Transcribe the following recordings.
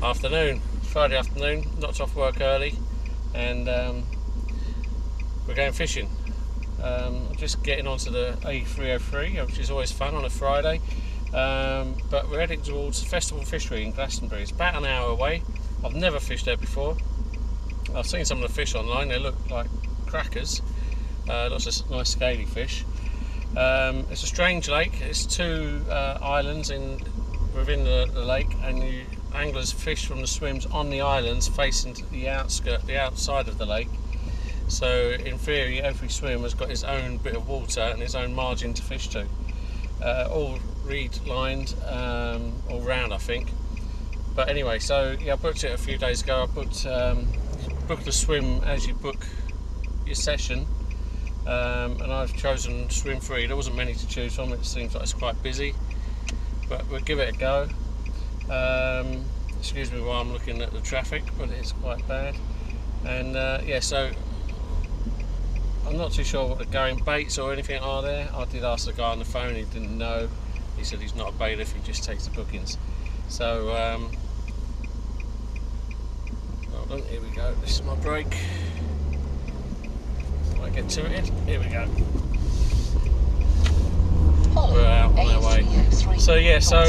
afternoon, Friday afternoon, knocked off work early, and we're going fishing. Just getting onto the A303, which is always fun on a Friday, but we're heading towards Festival Fishery in Glastonbury. It's about an hour away. I've never fished there before. I've seen some of the fish online, they look like crackers, lots of nice scaly fish. It's a strange lake. It's two islands within the lake, and anglers fish from the swims on the islands facing to the outside of the lake. So in theory, every swim has got its own bit of water and its own margin to fish to. All reed lined all round, I think. But anyway, so yeah, I booked it a few days ago. I booked the swim as you book your session. And I've chosen swim 3. There wasn't many to choose from. It seems like it's quite busy, but we'll give it a go. Excuse me while I'm looking at the traffic, but it's quite bad. And yeah, so I'm not too sure what the going baits or anything are there. I did ask the guy on the phone, he didn't know. He said he's not a bailiff, he just takes the bookings. So hold on, here we go, this is my break. Get to it. Here we go. We're out on our way. So yeah, so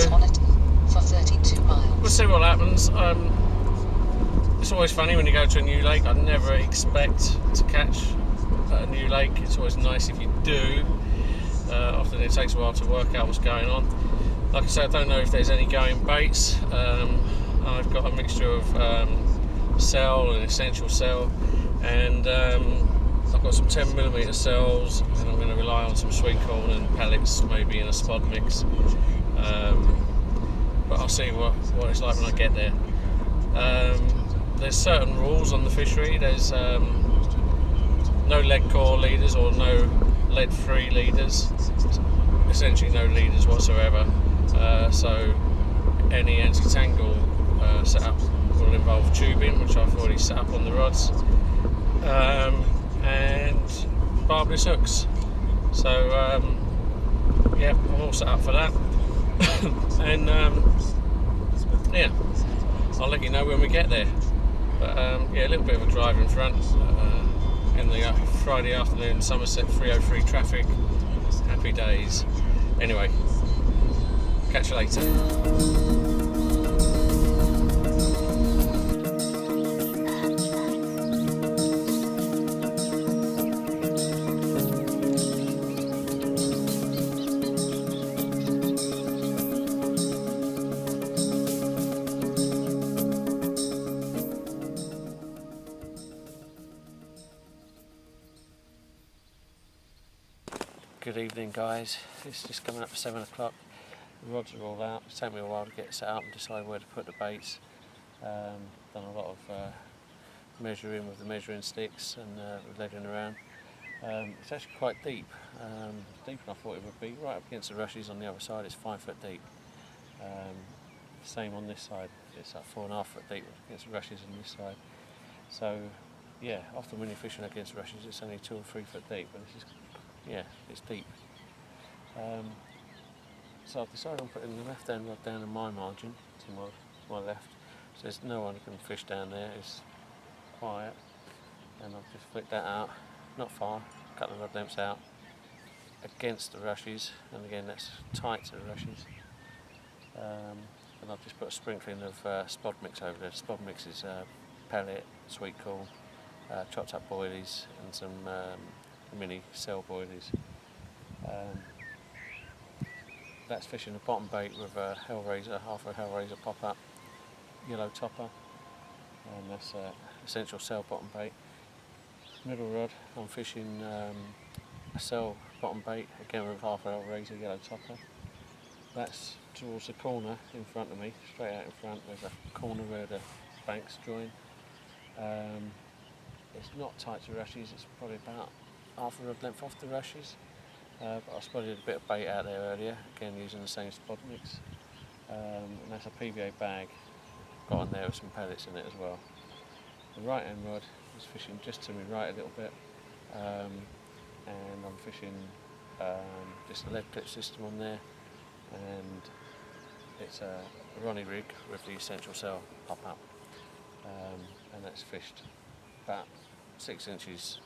we'll see what happens. It's always funny when you go to a new lake. I never expect to catch at a new lake. It's always nice if you do. Often it takes a while to work out what's going on. Like I said, I don't know if there's any going baits. I've got a mixture of cell and essential cell, and I've got some 10mm cells, and I'm going to rely on some sweet corn and pellets, maybe in a spod mix. But I'll see what it's like when I get there. There's certain rules on the fishery. There's no lead core leaders or no lead-free leaders. Essentially no leaders whatsoever. So any anti-tangle setup will involve tubing, which I've already set up on the rods. And barbless hooks. So yeah, I'm all set up for that. And yeah, I'll let you know when we get there. But yeah, a little bit of a drive in front in the Friday afternoon Somerset 303 traffic. Happy days. Anyway, catch you later. Good evening, guys. It's just coming up to 7 o'clock. The rods are all out. It's taken me a while to get set up and decide where to put the baits. Done a lot of measuring with the measuring sticks and legging around. It's actually quite deep, deeper than I thought it would be. Right up against the rushes on the other side, it's 5 foot deep. Same on this side, it's like 4.5 foot deep against the rushes on this side. So yeah, often when you're fishing against rushes, it's only 2 or 3 foot deep, but this is, yeah, it's deep. So I've decided on putting the left hand rod down in my margin to my left. So there's no one who can fish down there, it's quiet. And I've just flicked that out, not far, a couple of rod lengths out, against the rushes, and again that's tight to the rushes. And I've just put a sprinkling of spod mix over there. Spod mix is pellet, sweet corn, chopped up boilies, and some mini cell boilies. That's fishing a bottom bait with a Hellraiser, half a Hellraiser pop-up yellow topper, and that's essential cell bottom bait. Middle rod, I'm fishing a cell bottom bait, again with half a Hellraiser yellow topper. That's towards the corner in front of me, straight out in front. There's a corner where the banks join. It's not tight to rushes, it's probably about half a rod length off the rushes. But I spotted a bit of bait out there earlier, again using the same spod mix. And that's a PVA bag, got on there with some pellets in it as well. The right hand rod is fishing just to my right a little bit, and I'm fishing just a lead clip system on there, and It's a Ronnie rig with the essential cell pop-up, and that's fished about 6 inches,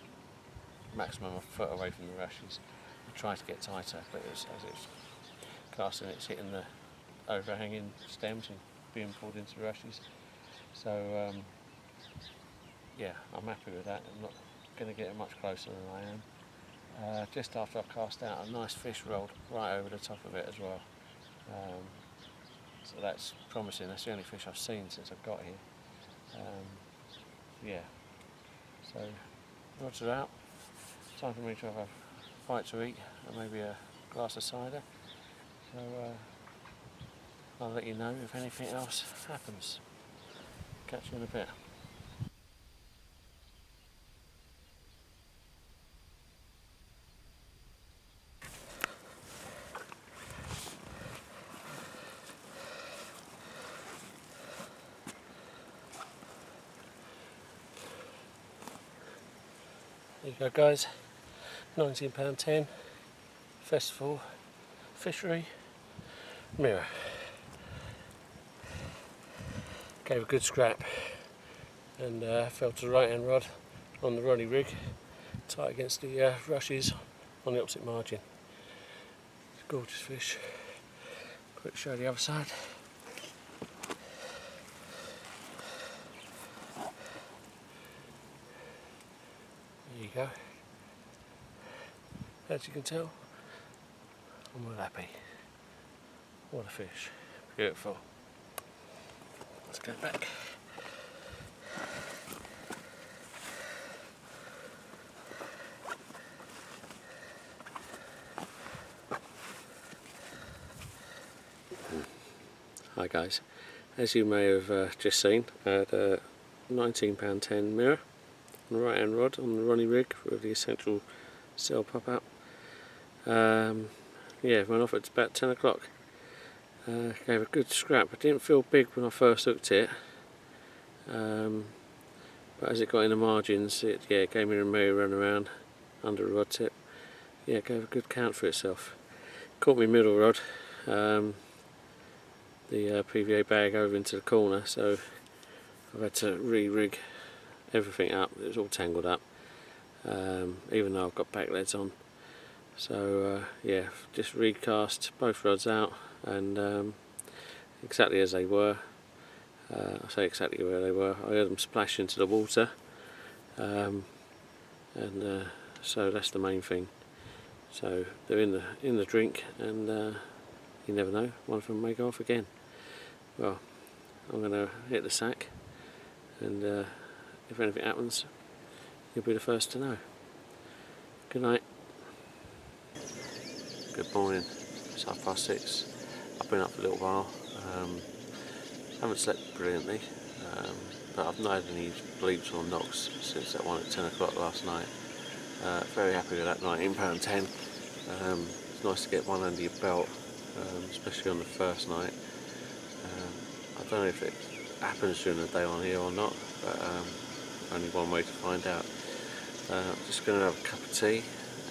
maximum a foot away from the rushes. I tried to get tighter, but as it's casting, it's hitting the overhanging stems and being pulled into the rushes. So yeah, I'm happy with that. I'm not going to get it much closer than I am. Just after I cast out, a nice fish rolled right over the top of it as well. So that's promising. That's the only fish I've seen since I've got here. Yeah, so rods are out. Time for me to have a bite to eat and maybe a glass of cider. So I'll let you know if anything else happens. Catch you in a bit. There you go guys, £19.10, Festival Fishery, mirror. Gave a good scrap and fell to the right hand rod on the Ronnie rig, tight against the rushes on the opposite margin. It's a gorgeous fish. Quick show the other side. There you go. As you can tell, I'm well happy. What a fish. Beautiful. Let's go back. Hi guys, as you may have just seen, I had a £19.10 mirror on the right hand rod on the Ronnie rig with the essential cell pop up. Yeah, went off at about 10 o'clock. Gave a good scrap. I didn't feel big when I first looked at it, but as it got in the margins, it gave me a merry run around under the rod tip. Yeah, gave a good count for itself. Caught me middle rod. The PVA bag over into the corner, so I've had to re-rig everything up. It was all tangled up, even though I've got back leads on. So yeah, just recast both rods out and exactly as they were. I say exactly where they were. I heard them splash into the water, and so that's the main thing. So they're in the drink, and you never know, one of them may go off again. Well, I'm going to hit the sack, and if anything happens, you'll be the first to know. Good night. Good morning. It's 6:30. I've been up for a little while. Haven't slept brilliantly, but I've not had any bleeps or knocks since that one at 10 o'clock last night. Very happy with that £19.10. It's nice to get one under your belt, especially on the first night. I don't know if it happens during the day on here or not, but only one way to find out. I'm just going to have a cup of tea,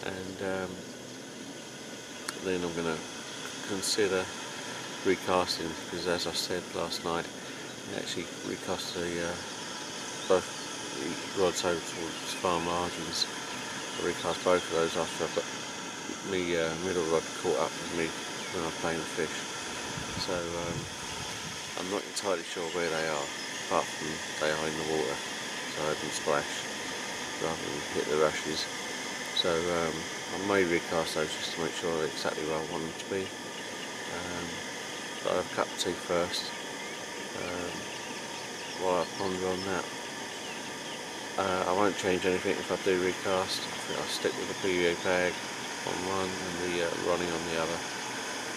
and then I'm going to consider recasting, because as I said last night, I actually recast both the rods over towards far margins. I recast both of those after I've got my middle rod caught up with me when I'm playing the fish. So I'm not entirely sure where they are, apart from they are in the water, so I can splash rather than hit the rushes. So I may recast those just to make sure they're exactly where I want them to be. But I'll have a cup of tea first while I ponder on that. I won't change anything if I do recast. I think I'll stick with the PVA bag on one and the Ronnie on the other,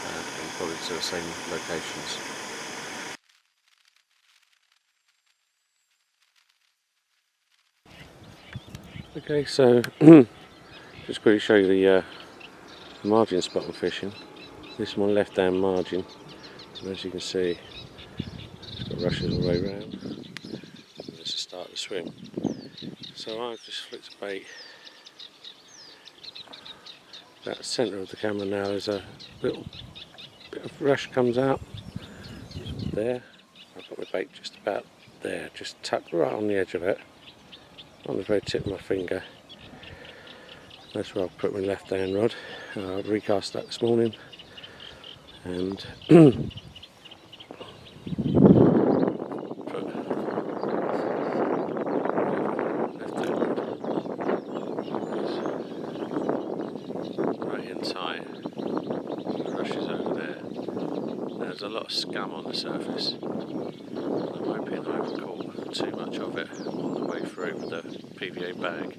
and probably to the same locations. Okay, so just quickly show you the margin spot I'm fishing. This is my left hand margin, and as you can see, it's got rushes all the way around. This is the start of the swim. So I've just flicked a bait about the centre of the camera now. There's a little bit of rush comes out, there. I've got my bait just about there, just tucked right on the edge of it, on the very tip of my finger. That's where I'll put my left hand rod. I've recast that this morning, and there's a lot of scum on the surface. I'm hoping I haven't caught too much of it on the way through with the PVA bag,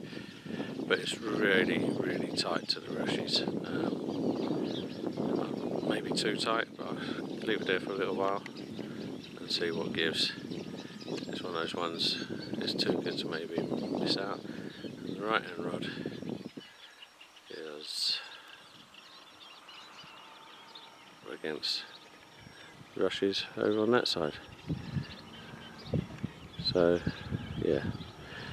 but it's really, really tight to the rushes. Maybe too tight, but I'll leave it there for a little while and see what gives. It's one of those ones, it's too good to maybe miss out. And the right hand rod is against rushes over on that side, so yeah,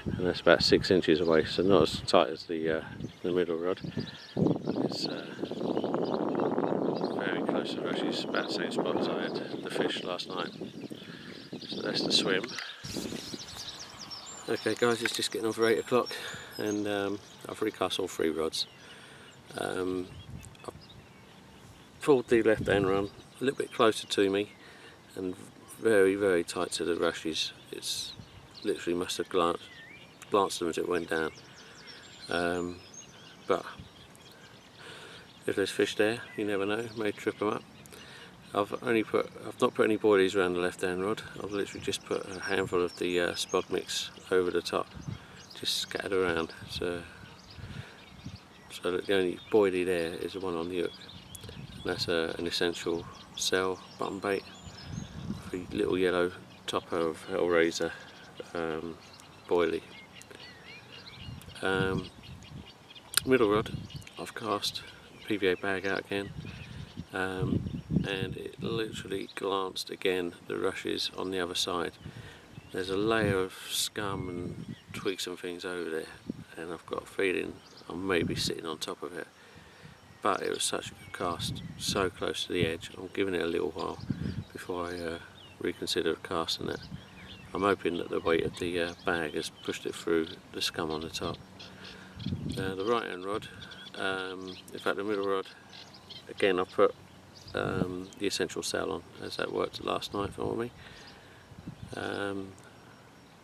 and that's about 6 inches away, so not as tight as the middle rod, but it's very close to the rushes, about the same spot as I had the fish last night. So that's the swim. Okay guys, it's just getting on for 8 o'clock, and I've recast all 3 rods. I've pulled the left hand run a little bit closer to me and very, very tight to the rushes. It's literally must have glanced them as it went down. But if there's fish there, you never know, may trip them up. I've not put any boilies around the left hand rod. I've literally just put a handful of the spog mix over the top, just scattered around, so that the only boilie there is the one on the hook. That's an essential cell button bait, the little yellow topper of Hellraiser boilie. Middle rod, I've cast PVA bag out again, and it literally glanced again the rushes on the other side. There's a layer of scum and twigs and things over there, and I've got a feeling I may be sitting on top of it. But it was such a good cast, so close to the edge. I'm giving it a little while before I reconsider casting it. I'm hoping that the weight of the bag has pushed it through the scum on the top. The right hand rod, in fact the middle rod, again I put the essential cell on, as that worked last night for me.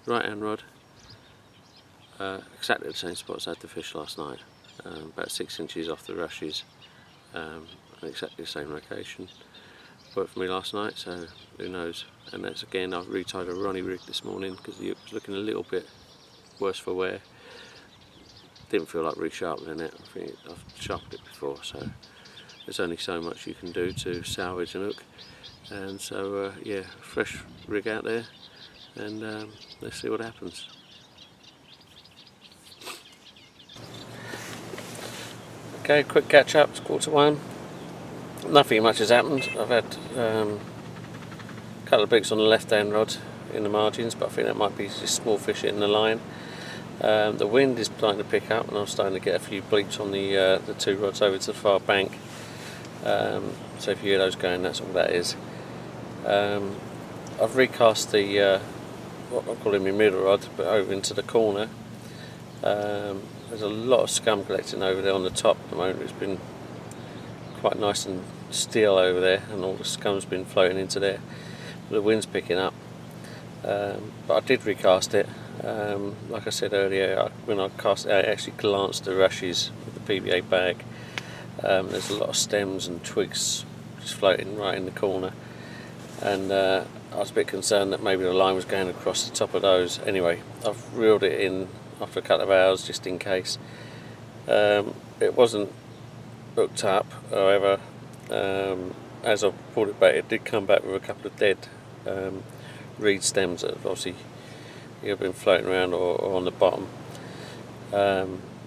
Right hand rod, exactly the same spot as I had the fish last night. About 6 inches off the rushes, exactly the same location. Worked for me last night, so who knows. And that's again, I've retied a Ronnie rig this morning because the hook was looking a little bit worse for wear. Didn't feel like resharpening it. I think I've sharpened it before, so there's only so much you can do to salvage an hook. And so yeah, fresh rig out there, and let's see what happens. Okay, quick catch up, it's 1:15. Nothing much has happened. I've had a couple of bigs on the left hand rod in the margins, but I think that might be just small fish hitting the line. The wind is starting to pick up, and I'm starting to get a few bleeps on the 2 rods over to the far bank. So if you hear those going, that's all that is. I've recast the what I'm calling my middle rod, but over into the corner. There's a lot of scum collecting over there on the top at the moment. It's been quite nice and still over there, and all the scum's been floating into there. The wind's picking up, but I did recast it. Like I said earlier, when I cast it out, I actually glanced the rushes with the PVA bag. There's a lot of stems and twigs just floating right in the corner, and I was a bit concerned that maybe the line was going across the top of those. Anyway, I've reeled it in after a couple of hours just in case. It wasn't hooked up, however, as I pulled it back, it did come back with a couple of dead reed stems that have obviously either been floating around or on the bottom.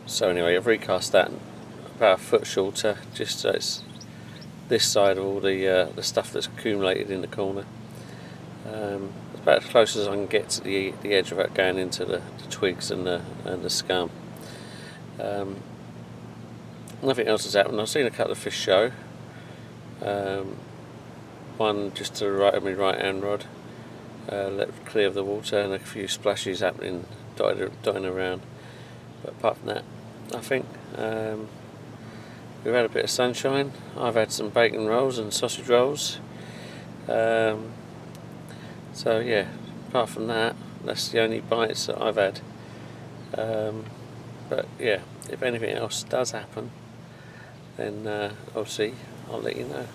So anyway, I've recast that about a foot shorter, just so it's this side of all the stuff that's accumulated in the corner. It's about as close as I can get to the edge of it, going into the twigs and the scum. Nothing else has happened. I've seen a couple of fish show. one just to the right of my right hand rod, let clear of the water, and a few splashes happening, dotting around. But apart from that, I think we've had a bit of sunshine. I've had some bacon rolls and sausage rolls. So yeah, apart from that, that's the only bites that I've had. But yeah, if anything else does happen, then obviously I'll let you know.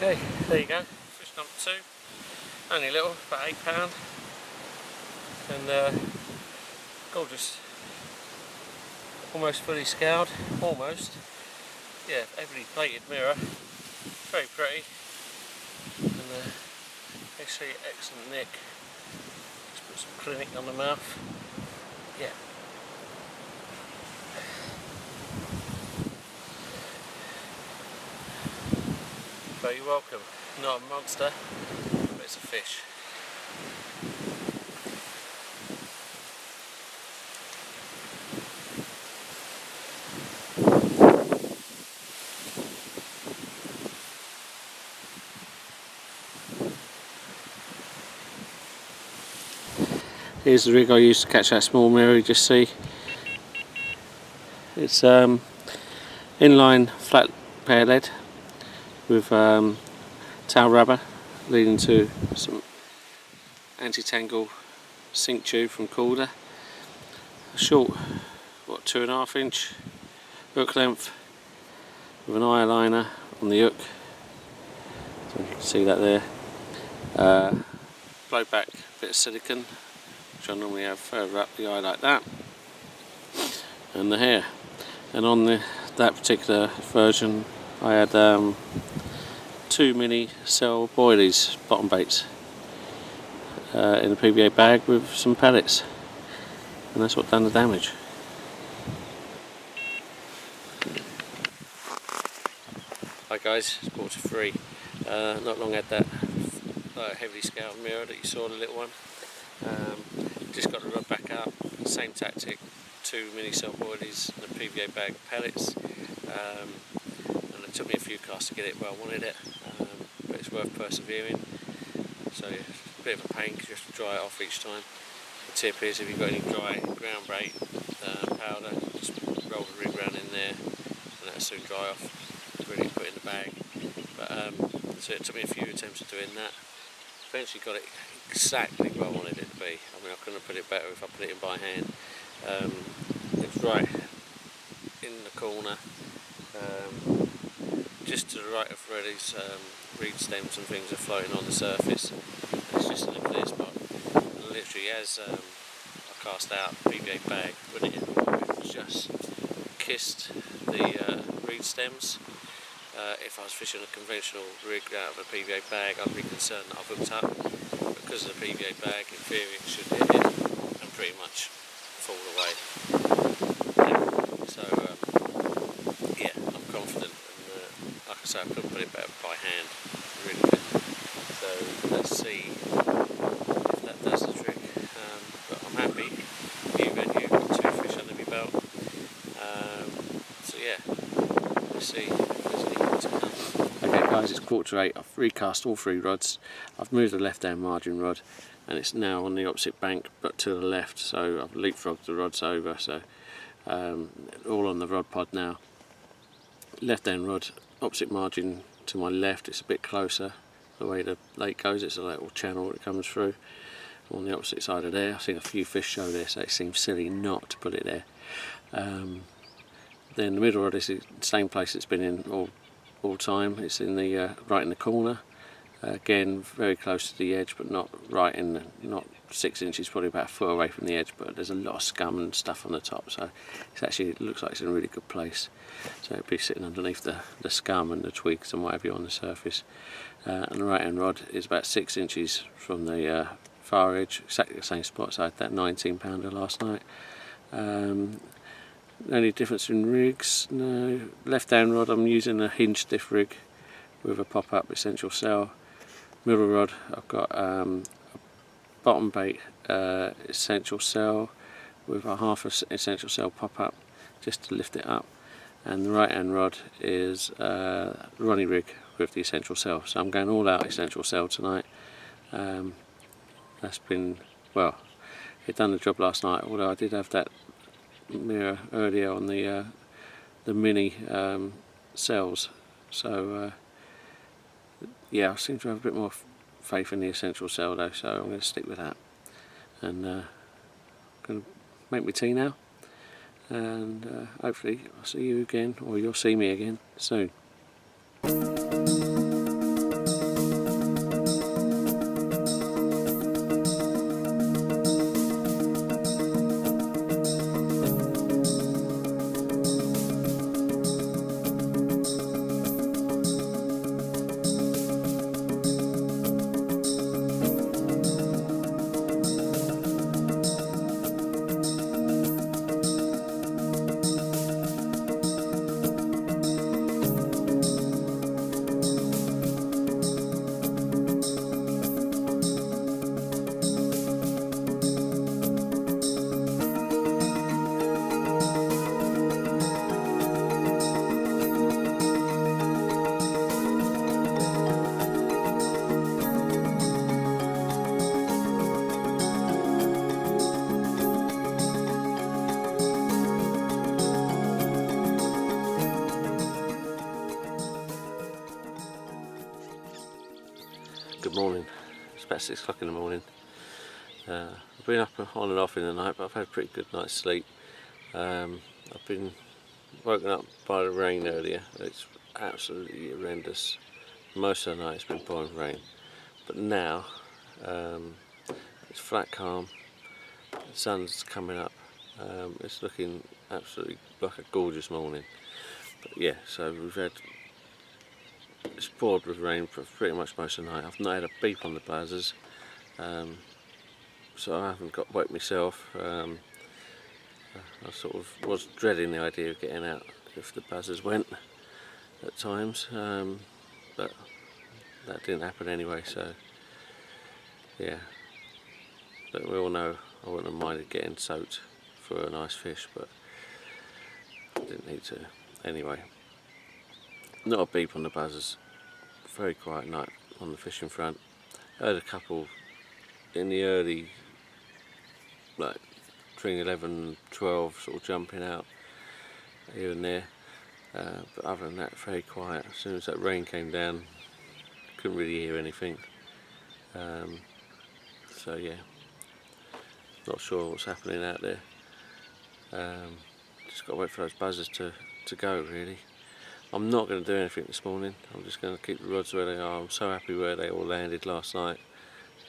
Okay, there you go, fish number 2, only little, about £8, and gorgeous, almost fully scoured, almost, yeah, heavily plated mirror, very pretty, and actually excellent nick, just put some clinic on the mouth, yeah. But you're welcome. Not a monster, but it's a fish. Here's the rig I used to catch that small mirror you just see. It's inline flat pair lead with tail rubber leading to some anti-tangle sink tube from Calder. A short, 2.5 inch hook length with an eye liner on the hook. So you can see that there. Blow back bit of silicone, which I normally have further up the eye like that. And the hair. And on that particular version I had 2 mini cell boilies, bottom baits, in a PVA bag with some pellets, and that's what done the damage. Hi guys, it's 3:15. Not long had that heavily scoured mirror that you saw, the little one. Just got the rod back up, same tactic, 2 mini cell boilies and a PVA bag of pellets. And it took me a few casts to get it where I wanted it, but it's worth persevering. So it's a bit of a pain because you have to dry it off each time. The tip is, if you've got any dry ground bait powder, just roll the rig round in there and that'll soon dry off, ready to put in the bag. But so it took me a few attempts of doing that. Eventually got it exactly where I wanted it to be. I mean, I couldn't have put it better if I put it in by hand. It's right in the corner, just to the right of where these reed stems and things are floating on the surface. It's just in a clear spot. And literally, as I cast out the PVA bag, when it just kissed the reed stems. If I was fishing a conventional rig out of a PVA bag, I'd be concerned that I've hooked up. Because of the PVA bag, in theory it should hit it and pretty much fall away. So yeah, I'm confident, and like I say, I couldn't put it better by hand, really good. So let's see if that does the trick. But I'm happy. You've got 2 fish under my belt. So yeah, let's see if there's any more to come. Okay guys, it's 7:45. I've recast all 3 rods. I've moved the left hand margin rod and it's now on the opposite bank but to the left, so I've leapfrogged the rods over, so all on the rod pod now. Left hand rod, opposite margin to my left, it's a bit closer the way the lake goes, it's a little channel that comes through. On the opposite side of there, I've seen a few fish show there, so it seems silly not to put it there. Then the middle rod is the same place it's been in all time. It's in the right in the corner. Again, very close to the edge, but not right in the, not 6 inches, probably about a foot away from the edge. But there's a lot of scum and stuff on the top, so it's actually, it looks like it's in a really good place. So it'd be sitting underneath the scum and the twigs and what have you on the surface. And the right hand rod is about 6 inches from the far edge, exactly the same spot. So I had that 19-pounder last night. Any difference in rigs? No. Left hand rod, I'm using a hinge stiff rig with a pop-up essential cell. Middle rod, I've got a bottom bait essential cell with a half essential cell pop-up just to lift it up. And the right hand rod is Ronnie rig with the essential cell. So I'm going all out essential cell tonight. That's been, well, it done the job last night, although I did have that mirror earlier on the mini cells, so yeah, I seem to have a bit more faith in the essential cell though, so I'm going to stick with that. And I'm going to make my tea now, and hopefully I'll see you again, or you'll see me again soon. Good morning. It's about 6 o'clock in the morning. I've been up on and off in the night, but I've had a pretty good night's sleep. I've been woken up by the rain earlier. It's absolutely horrendous. Most of the night it's been pouring rain, but now it's flat calm. The sun's coming up. It's looking absolutely like a gorgeous morning. But yeah, so we've had, it's poured with rain for pretty much most of the night. I've not had a beep on the buzzers, so I haven't got woke myself. I sort of was dreading the idea of getting out if the buzzers went at times, but that didn't happen anyway, so yeah. But we all know I wouldn't have minded getting soaked for a nice fish, but I didn't need to anyway. Not a beep on the buzzers. Very quiet night on the fishing front. Heard a couple in the early, like between 11 and 12, sort of jumping out here and there. But other than that, very quiet. As soon as that rain came down, couldn't really hear anything. So yeah, not sure what's happening out there. Just got to wait for those buzzers to go really. I'm not going to do anything this morning. I'm just going to keep the rods where they are. I'm so happy where they all landed last night,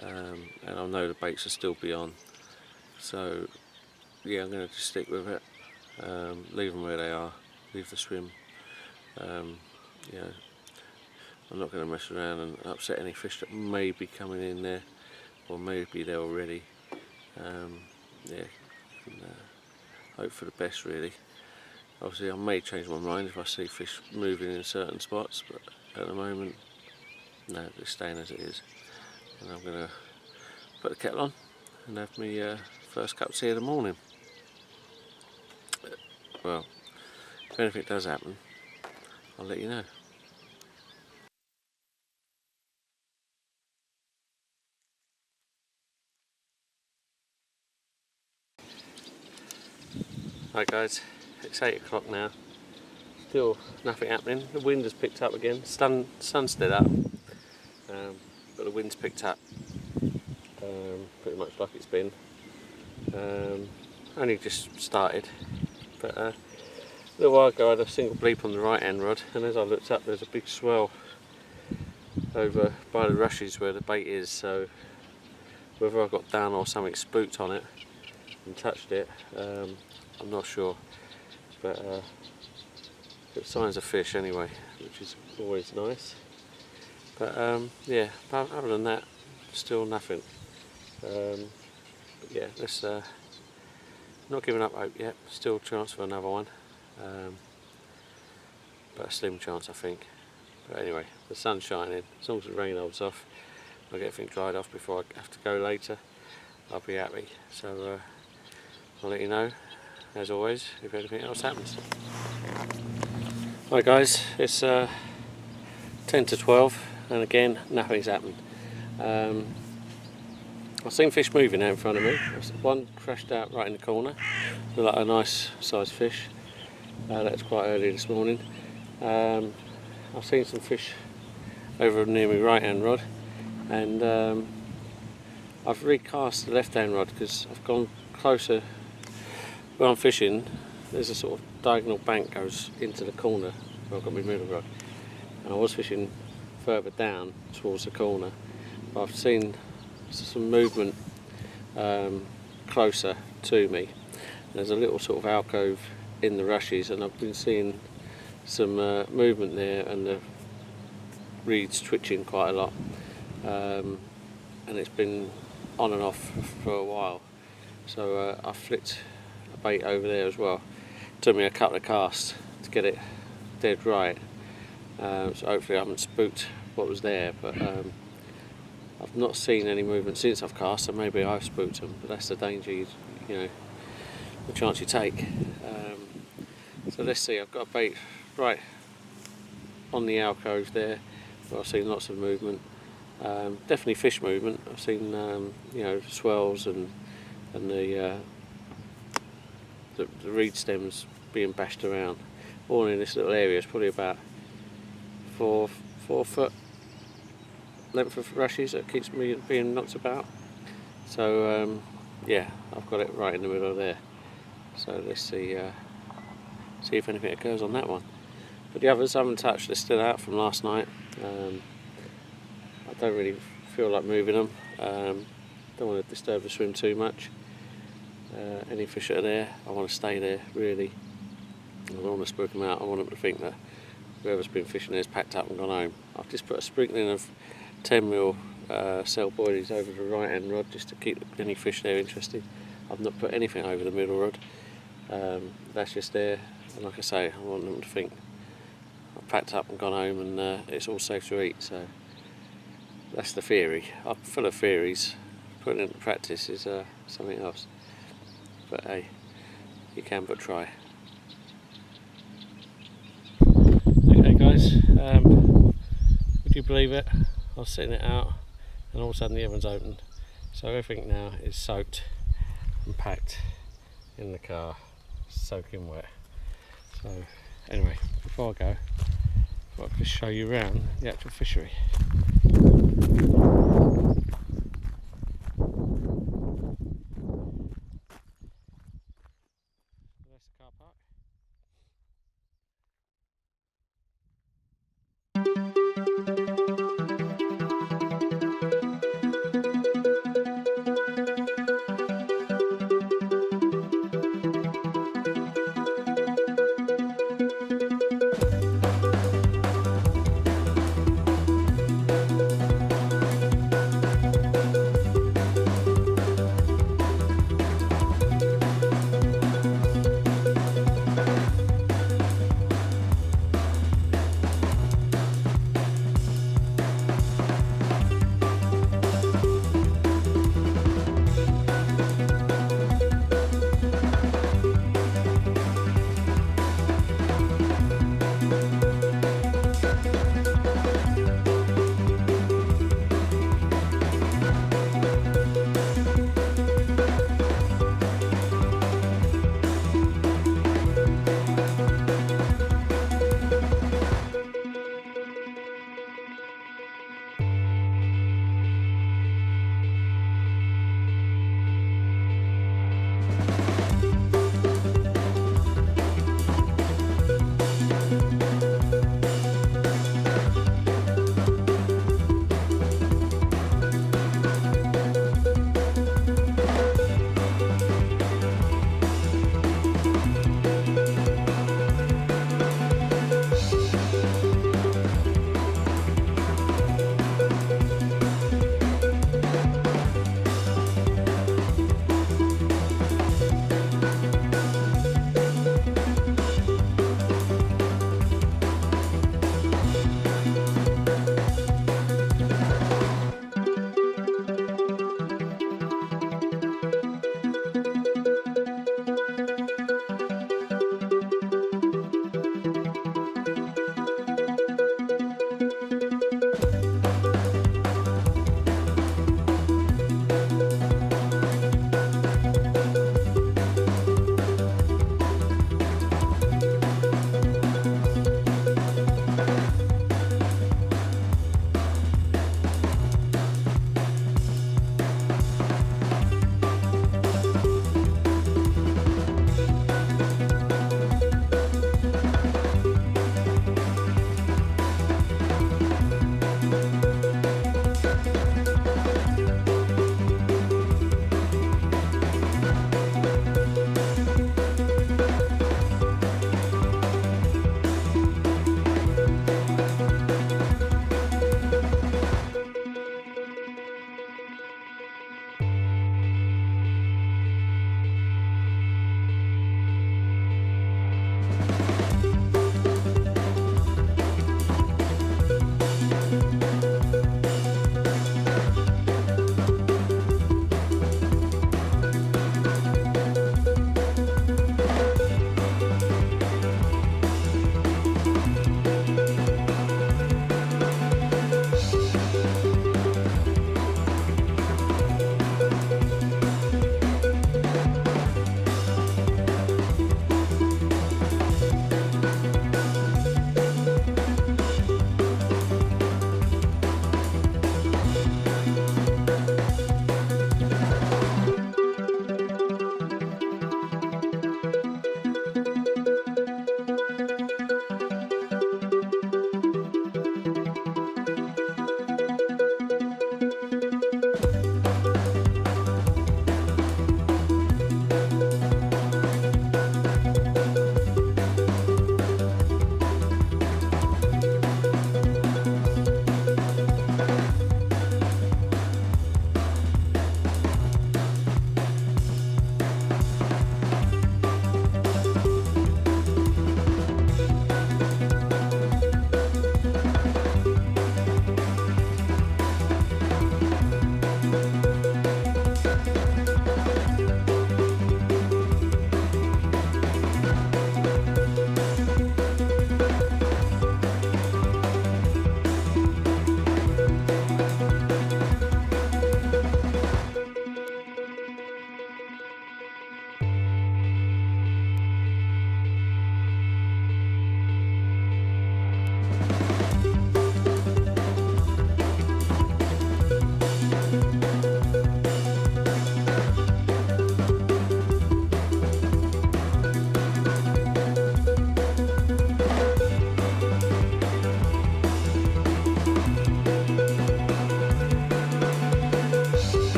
and I know the baits will still be on. So yeah, I'm going to just stick with it. Leave them where they are. Leave the swim. You know, I'm not going to mess around and upset any fish that may be coming in there, or maybe they're already. Yeah, and, hope for the best really. Obviously I may change my mind if I see fish moving in certain spots, but at the moment, no, it's staying as it is. And I'm going to put the kettle on and have my first cup of tea of the morning. Well, if anything does happen, I'll let you know. Hi guys, it's 8 o'clock now. Still nothing happening. The wind has picked up again. Sun's still up, but the wind's picked up pretty much like it's been. Only just started, but a little while ago I had a single bleep on the right hand rod, and as I looked up there's a big swell over by the rushes where the bait is, so whether I got down or something spooked on it and touched it, I'm not sure, but it signs of fish anyway, which is always nice. But yeah, other than that, still nothing. But yeah, let's not giving up hope yet. Still chance for another one, but a slim chance I think. But anyway, the sun's shining. As long as the rain holds off, I'll get everything dried off before I have to go later. I'll be happy. So I'll let you know, as always, if anything else happens. Right guys, it's 10 to 12 and again nothing's happened. I've seen fish moving out in front of me. One crashed out right in the corner, looked like a nice sized fish. That was quite early this morning. I've seen some fish over near my right hand rod, and I've recast the left hand rod because I've gone closer. Where I'm fishing, there's a sort of diagonal bank goes into the corner where I've got my middle rod, and I was fishing further down towards the corner, but I've seen some movement closer to me. There's a little sort of alcove in the rushes, and I've been seeing some movement there, and the reeds twitching quite a lot, and it's been on and off for a while. So I flicked a bait over there as well. It took me a couple of casts to get it dead right, so hopefully I haven't spooked what was there, but I've not seen any movement since I've cast, so maybe I've spooked them, but that's the danger, you know, the chance you take. So let's see, I've got a bait right on the alcove there, where I've seen lots of movement. Definitely fish movement. I've seen you know, swells and the reed stems being bashed around. All in this little area. It's probably about 4 foot length of rushes that keeps me being knocked about. So yeah, I've got it right in the middle there. So let's see if anything occurs on that one. But the others I haven't touched. They're still out from last night. I don't really feel like moving them. Don't want to disturb the swim too much. Any fish that are there, I want to stay there really. I don't want to spook them out. I want them to think that whoever's been fishing there has packed up and gone home. I've just put a sprinkling of 10mm cell boilies over the right hand rod just to keep any fish there interested. I've not put anything over the middle rod. That's just there, and like I say, I want them to think I've packed up and gone home, and it's all safe to eat. So that's the theory. I'm full of theories. Putting it into practice is something else. But hey, you can but try. Okay guys, would you believe it? I was sitting it out and all of a sudden the oven's opened. So everything now is soaked and packed in the car, soaking wet. So anyway, before I go, I'll just show you around the actual fishery.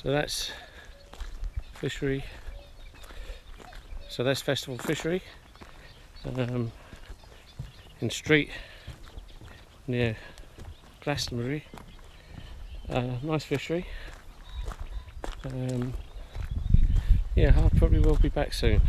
So that's fishery. So that's Festival Fishery in Street near Glastonbury. Nice fishery. Yeah, I probably will be back soon.